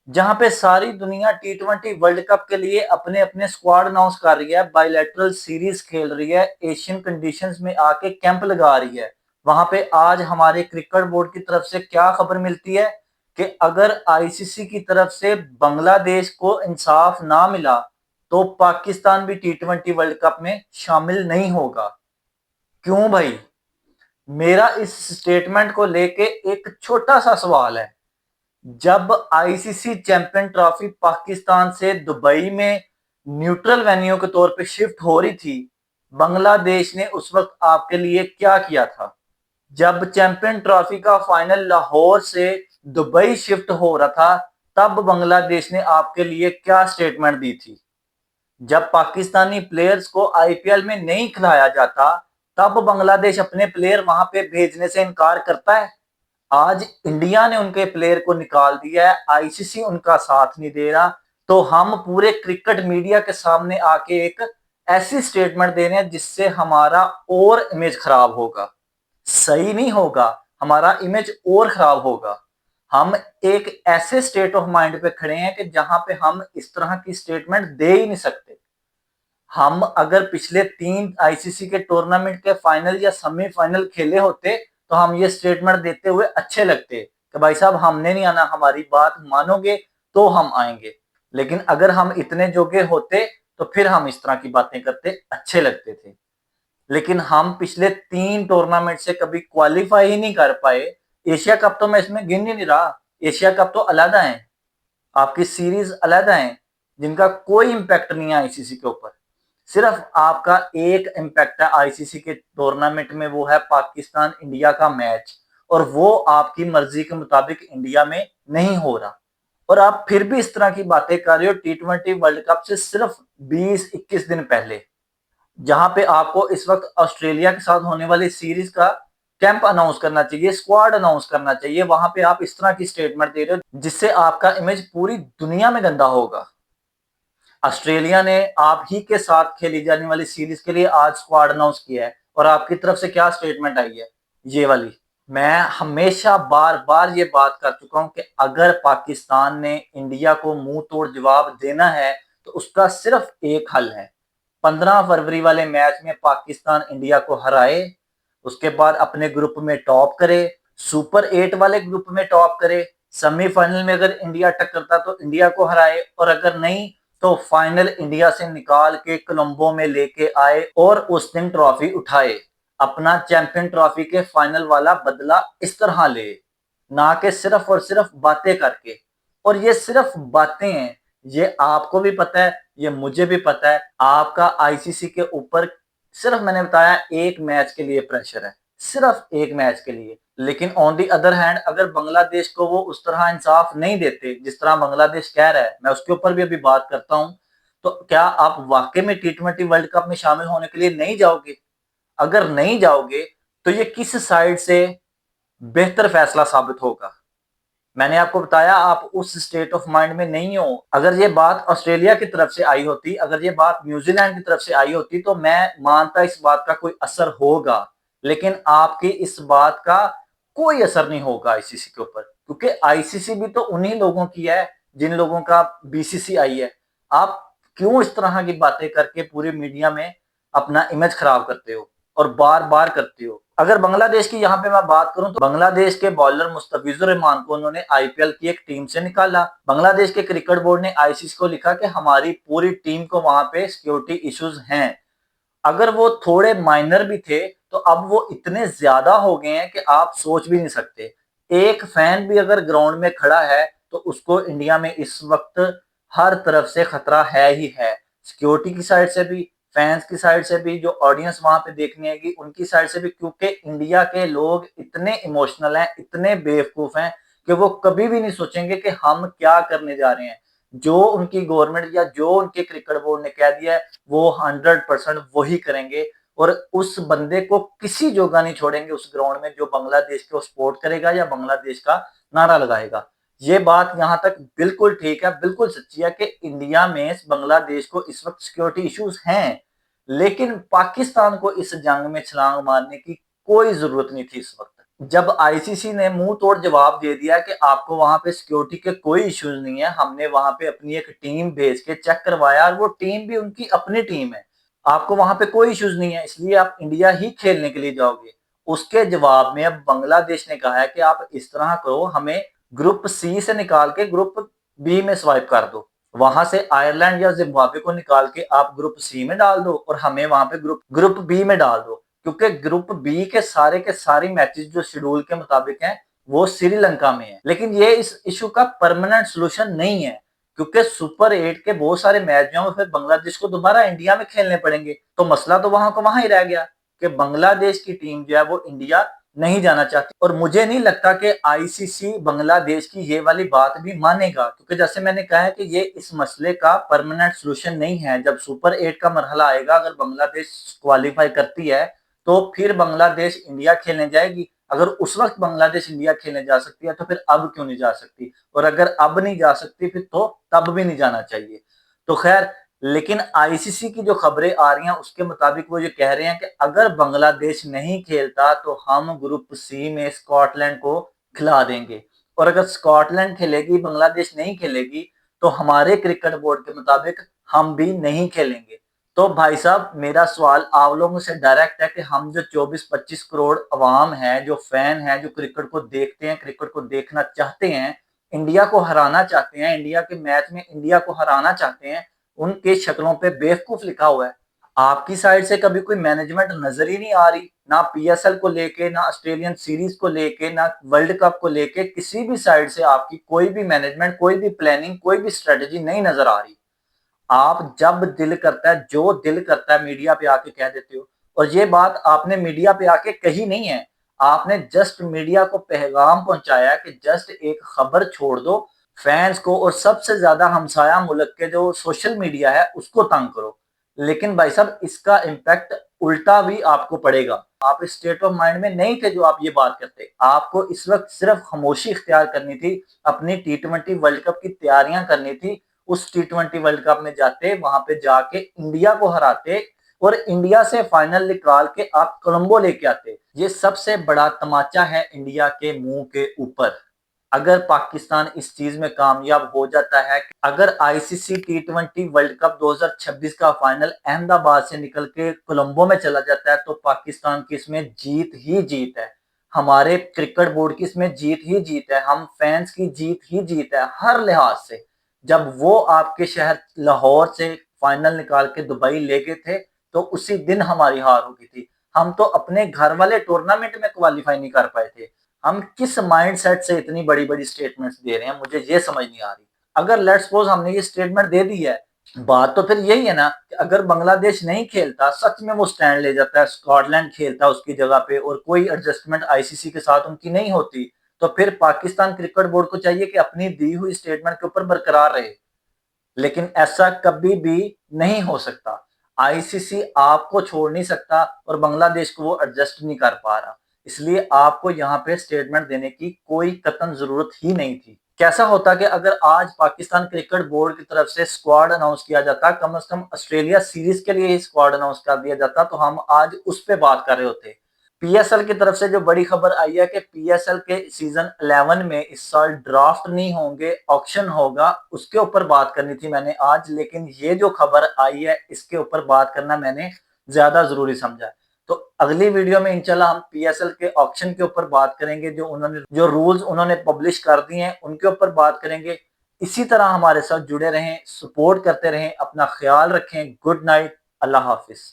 जहां पे सारी दुनिया T20 वर्ल्ड कप के लिए अपने अपने स्क्वाड अनाउंस कर रही है, बायलैटरल सीरीज खेल रही है, एशियन कंडीशंस में आके कैंप लगा रही है। वहां पे आज हमारे क्रिकेट बोर्ड की तरफ से क्या खबर मिलती है कि अगर आईसीसी की तरफ से बांग्लादेश को इंसाफ ना मिला तो पाकिस्तान भी T20 वर्ल्ड कप में शामिल नहीं होगा। क्यों भाई? मेरा इस स्टेटमेंट को लेके एक छोटा सा सवाल है। जब आईसीसी चैंपियन ट्रॉफी पाकिस्तान से दुबई में न्यूट्रल वेन्यू के तौर पे शिफ्ट हो रही थी, बांग्लादेश ने उस वक्त आपके लिए क्या किया था? जब चैंपियन ट्रॉफी का फाइनल लाहौर से दुबई शिफ्ट हो रहा था, तब बांग्लादेश ने आपके लिए क्या स्टेटमेंट दी थी? जब पाकिस्तानी प्लेयर्स को आईपीएल में नहीं खिलाया जाता, तब बांग्लादेश अपने प्लेयर वहां पे भेजने से इनकार करता है। आज इंडिया ने उनके प्लेयर को निकाल दिया है, आईसीसी उनका साथ नहीं दे रहा, तो हम पूरे क्रिकेट मीडिया के सामने आके एक ऐसी स्टेटमेंट दे रहे हैं जिससे हमारा और इमेज खराब होगा। सही नहीं होगा, हमारा इमेज और खराब होगा। हम एक ऐसे स्टेट ऑफ माइंड पे खड़े हैं कि जहां पे हम इस तरह की स्टेटमेंट दे ही नहीं सकते। हम अगर पिछले 3 आईसीसी के टूर्नामेंट के फाइनल या सेमीफाइनल खेले होते तो हम ये स्टेटमेंट देते हुए अच्छे लगते कि भाई साहब हमने नहीं आना, हमारी बात मानोगे तो हम आएंगे। लेकिन अगर हम इतने जोगे होते तो फिर हम इस तरह की बातें करते, अच्छे लगते थे। लेकिन हम पिछले 3 टूर्नामेंट से कभी क्वालिफाई ही नहीं कर पाए। एशिया कप तो मैं इसमें गिन ही नहीं रहा। एशिया कप तो अलग है, आपकी सीरीज अलग है, जिनका कोई इंपैक्ट नहीं है आईसीसी के ऊपर। सिर्फ आपका एक इम्पैक्ट है आईसीसी के टूर्नामेंट में, वो है पाकिस्तान इंडिया का मैच, और वो आपकी मर्जी के मुताबिक इंडिया में नहीं हो रहा। और आप फिर भी इस तरह की बातें कर रहे हो T20 वर्ल्ड कप से सिर्फ 20-21 दिन पहले, जहां पे आपको इस वक्त ऑस्ट्रेलिया के साथ होने वाली सीरीज का कैंप अनाउंस करना चाहिए, स्क्वाड अनाउंस करना चाहिए। वहां पे आप इस तरह की स्टेटमेंट दे रहे हो जिससे आपका इमेज पूरी दुनिया में गंदा होगा। ऑस्ट्रेलिया ने आप ही के साथ खेली जाने वाली सीरीज के लिए आज स्क्वाड अनाउंस किया है, और आपकी तरफ से क्या स्टेटमेंट आई है? ये वाली। मैं हमेशा बार बार ये बात कर चुका हूं कि अगर पाकिस्तान ने इंडिया को मुंह तोड़ जवाब देना है तो उसका सिर्फ एक हल है। 15 फरवरी वाले मैच में पाकिस्तान इंडिया को हराए, उसके बाद अपने ग्रुप में टॉप करे, सुपर 8 वाले ग्रुप में टॉप करे, सेमीफाइनल में अगर इंडिया टक्करता तो इंडिया को हराए, और अगर नहीं तो फाइनल इंडिया से निकाल के कोलंबो में लेके आए और उस दिन ट्रॉफी उठाए। अपना चैंपियन ट्रॉफी के फाइनल वाला बदला इस तरह ले, ना कि सिर्फ और सिर्फ बातें करके। और ये सिर्फ बातें हैं, ये आपको भी पता है, ये मुझे भी पता है। आपका आईसीसी के ऊपर सिर्फ मैंने बताया एक मैच के लिए प्रेशर है, सिर्फ एक मैच के लिए। लेकिन ऑन दी अदर हैंड अगर बांग्लादेश को वो उस तरह इंसाफ नहीं देते जिस तरह बांग्लादेश कह रहा है, मैं उसके ऊपर भी अभी बात करता हूं, तो क्या आप वाकई में T20 वर्ल्ड कप में शामिल होने के लिए नहीं जाओगे? अगर नहीं जाओगे तो ये किस साइड से बेहतर फैसला साबित होगा? मैंने आपको बताया आप उस स्टेट ऑफ माइंड में नहीं हो। अगर ये बात ऑस्ट्रेलिया की तरफ से आई होती, अगर ये बात न्यूजीलैंड की तरफ से आई होती तो मैं मानता इस बात का कोई असर होगा। लेकिन आपकी इस बात का कोई असर नहीं होगा आईसीसी के ऊपर, क्योंकि आईसीसी भी तो उन्हीं लोगों की है जिन लोगों का बीसीसीआई है। आप क्यों इस तरह की बातें करके पूरी मीडिया में अपना इमेज खराब करते हो और बार बार करते हो? अगर बांग्लादेश की यहाँ पे मैं बात करूं तो बांग्लादेश के बॉलर मुस्तफिजुर रहमान को उन्होंने आईपीएल की एक टीम से निकाला। बांग्लादेश के क्रिकेट बोर्ड ने आईसीसी को लिखा कि हमारी पूरी टीम को वहां पे सिक्योरिटी इश्यूज हैं। अगर वो थोड़े माइनर भी थे तो अब वो इतने ज्यादा हो गए हैं कि आप सोच भी नहीं सकते। एक फैन भी अगर ग्राउंड में खड़ा है तो उसको इंडिया में इस वक्त हर तरफ से खतरा है ही है, सिक्योरिटी की साइड से भी, फैंस की साइड से भी, जो ऑडियंस वहां पे देखने आएगी उनकी साइड से भी। क्योंकि इंडिया के लोग इतने इमोशनल हैं, इतने बेवकूफ हैं कि वो कभी भी नहीं सोचेंगे कि हम क्या करने जा रहे हैं। जो उनकी गवर्नमेंट या जो उनके क्रिकेट बोर्ड ने कह दिया है वो 100% वही करेंगे, और उस बंदे को किसी जोगा नहीं छोड़ेंगे उस ग्राउंड में जो बांग्लादेश को सपोर्ट करेगा या बांग्लादेश का नारा लगाएगा। ये बात यहाँ तक बिल्कुल ठीक है, बिल्कुल सच्ची है कि इंडिया में बांग्लादेश को इस वक्त सिक्योरिटी इश्यूज हैं। लेकिन पाकिस्तान को इस जंग में छलांग मारने की कोई जरूरत नहीं थी इस वक्त। जब आईसीसी ने मुंह तोड़ जवाब दे दिया कि आपको वहां पे सिक्योरिटी के कोई इश्यूज नहीं है, हमने वहां पे अपनी एक टीम भेज के चेक करवाया और वो टीम भी उनकी अपनी टीम है, आपको वहां पे कोई इश्यूज नहीं है, इसलिए आप इंडिया ही खेलने के लिए जाओगे। उसके जवाब में अब बांग्लादेश ने कहा है कि आप इस तरह करो, हमें ग्रुप सी से निकाल के ग्रुप बी में स्वाइप कर दो, वहां से आयरलैंड या जिम्बाब्वे को निकाल के आप ग्रुप सी में डाल दो और हमें वहां पे ग्रुप ग्रुप बी में डाल दो, क्योंकि ग्रुप बी के सारे मैचेस जो शेड्यूल के मुताबिक हैं वो श्रीलंका में है। लेकिन ये इस इशू का परमानेंट सोल्यूशन नहीं है, क्योंकि सुपर 8 के बहुत सारे मैच जो फिर बांग्लादेश को दोबारा इंडिया में खेलने पड़ेंगे, तो मसला तो वहां को वहां ही रह गया कि बांग्लादेश की टीम जो है वो इंडिया नहीं जाना चाहती। और मुझे नहीं लगता कि आईसीसी बांग्लादेश की ये वाली बात भी मानेगा, क्योंकि जैसे मैंने कहा है कि ये इस मसले का परमानेंट सोल्यूशन नहीं है। जब सुपर 8 का मरहला आएगा, अगर बांग्लादेश क्वालिफाई करती है तो फिर बांग्लादेश इंडिया खेलने जाएगी। अगर उस वक्त बांग्लादेश इंडिया खेलने जा सकती है तो फिर अब क्यों नहीं जा सकती, और अगर अब नहीं जा सकती फिर तो तब भी नहीं जाना चाहिए। तो खैर, लेकिन आईसीसी की जो खबरें आ रही हैं उसके मुताबिक वो ये कह रहे हैं कि अगर बांग्लादेश नहीं खेलता तो हम ग्रुप सी में स्कॉटलैंड को खिला देंगे, और अगर स्कॉटलैंड खेलेगी बांग्लादेश नहीं खेलेगी तो हमारे क्रिकेट बोर्ड के मुताबिक हम भी नहीं खेलेंगे। तो भाई साहब, मेरा सवाल आप लोगों से डायरेक्ट है कि हम जो 24-25 करोड़ अवाम है, जो फैन है, जो क्रिकेट को देखते हैं, क्रिकेट को देखना चाहते हैं, इंडिया को हराना चाहते हैं, इंडिया के मैच में इंडिया को हराना चाहते हैं, उनके शक्लों पे बेवकूफ लिखा हुआ है। आपकी साइड से कभी कोई मैनेजमेंट नजर ही नहीं आ रही, ना पीएसएल को लेके, ना ऑस्ट्रेलियन सीरीज को लेके, ना वर्ल्ड कप को लेके, किसी भी साइड से आपकी कोई भी मैनेजमेंट, कोई भी प्लानिंग, कोई भी स्ट्रेटेजी नहीं नजर आ रही। आप जब दिल करता है, जो दिल करता है, मीडिया पे आके कह देते हो। और ये बात आपने मीडिया पे आके कही नहीं है, आपने जस्ट मीडिया को पैगाम पहुंचाया कि जस्ट एक खबर छोड़ दो, फैंस को और सबसे ज्यादा हमसाया मुल्क के जो सोशल मीडिया है उसको तंग करो। लेकिन भाई साहब, इसका इम्पैक्ट उल्टा भी आपको पड़ेगा। आप इस स्टेट ऑफ माइंड में नहीं थे जो आप ये बात करते। आपको इस वक्त सिर्फ खामोशी इख्तियार करनी थी, अपनी T20 वर्ल्ड कप की तैयारियां करनी थी। उस T20 वर्ल्ड कप में जाते, वहां पे जाके इंडिया को हराते और इंडिया से फाइनल निकाल के आप कोलंबो लेके आते। ये सबसे बड़ा तमाचा है इंडिया के मुंह के ऊपर। अगर पाकिस्तान इस चीज में कामयाब हो जाता है, अगर आईसीसी T20 वर्ल्ड कप 2026 का फाइनल अहमदाबाद से निकल के कोलंबो में चला जाता है, तो पाकिस्तान की इसमें जीत ही जीत है, हमारे क्रिकेट बोर्ड की इसमें जीत ही जीत है, हम फैंस की जीत ही जीत है हर लिहाज से। जब वो आपके शहर लाहौर से फाइनल निकाल के दुबई ले गए थे तो उसी दिन हमारी हार हो गई थी। हम तो अपने घर वाले टूर्नामेंट में क्वालिफाई नहीं कर पाए थे। हम किस माइंडसेट से इतनी बड़ी बड़ी स्टेटमेंट्स दे रहे हैं, मुझे ये समझ नहीं आ रही। अगर लेट्स सपोज हमने ये स्टेटमेंट दे दी है, बात तो फिर यही है ना कि अगर बांग्लादेश नहीं खेलता, सच में वो स्टैंड ले जाता है, स्कॉटलैंड खेलता उसकी जगह पे और कोई एडजस्टमेंट आईसीसी के साथ उनकी नहीं होती, तो फिर पाकिस्तान क्रिकेट बोर्ड को चाहिए कि अपनी दी हुई स्टेटमेंट के ऊपर बरकरार रहे। लेकिन ऐसा कभी भी नहीं हो सकता। आईसीसी आपको छोड़ नहीं सकता और बांग्लादेश को वो एडजस्ट नहीं कर पा रहा, इसलिए आपको यहाँ पे स्टेटमेंट देने की कोई कतई जरूरत ही नहीं थी। कैसा होता कि अगर आज पाकिस्तान क्रिकेट बोर्ड की तरफ से स्क्वाड अनाउंस किया जाता, कम से कम ऑस्ट्रेलिया सीरीज के लिए ही स्क्वाड अनाउंस कर दिया जाता, तो हम आज उस पर बात कर रहे होते। पीएसएल की तरफ से जो बड़ी खबर आई है कि पीएसएल के सीजन 11 में इस साल ड्राफ्ट नहीं होंगे, ऑक्शन होगा, उसके ऊपर बात करनी थी मैंने आज। लेकिन ये जो खबर आई है इसके ऊपर बात करना मैंने ज्यादा जरूरी समझा। तो अगली वीडियो में इंशाल्लाह हम पीएसएल के ऑक्शन के ऊपर बात करेंगे, जो रूल्स उन्होंने पब्लिश कर दिए हैं उनके ऊपर बात करेंगे। इसी तरह हमारे साथ जुड़े रहें, सपोर्ट करते रहें, अपना ख्याल रखें। गुड नाइट, अल्लाह हाफिज।